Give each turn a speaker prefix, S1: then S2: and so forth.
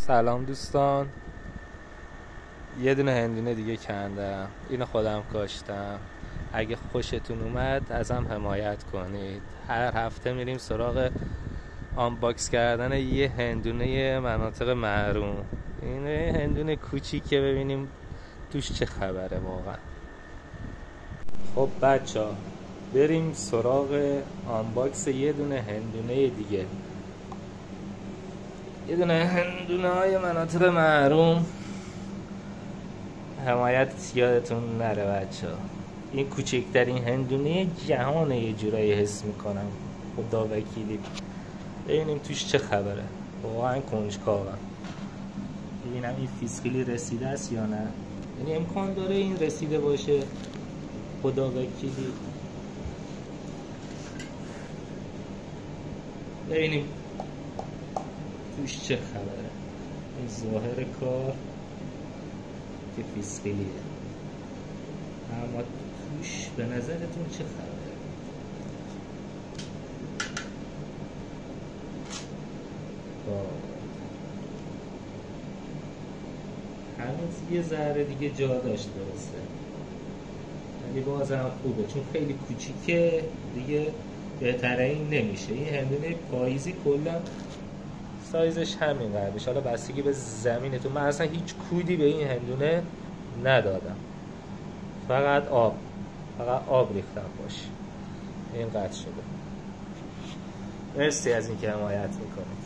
S1: سلام دوستان، یه دونه هندونه دیگه کندم. اینو خودم کاشتم. اگه خوشتون اومد ازم حمایت کنید. هر هفته میریم سراغ آنباکس کردن یه هندونه مناطق محروم. این هندونه کوچیکه، ببینیم توش چه خبره واقعا. خب بچه ها، بریم سراغ آنباکس یه دونه هندونه دیگه. یه دونه هندونه های مناطق محروم. حمایت یادتون نره بچه ها. این کوچکترین هندونه جهانه، یه جورایی حس میکنم، خدا وکیلی. ببینیم توش چه خبره. واقعا کنجکاوم ببینم این فیسکلی رسیده است یا نه. یعنی امکان داره این رسیده باشه، خدا وکیلی. ببینیم توش چه خبره. این ظاهر کار که فیسکلیه، اما توش به نظرتون چه خبره؟ هنوز یه ذره دیگه جا داشت درسته، ولی بازم خوبه چون خیلی کوچیکه دیگه. بهتره این نمیشه. این هندونه پاییزی کلا سایزش همین قدرش. حالا بستگی به زمینتون. من اصلا هیچ کودی به این هندونه ندادم، فقط آب ریختم باش. این قطع شده. مرسی از اینکه حمایت میکنید.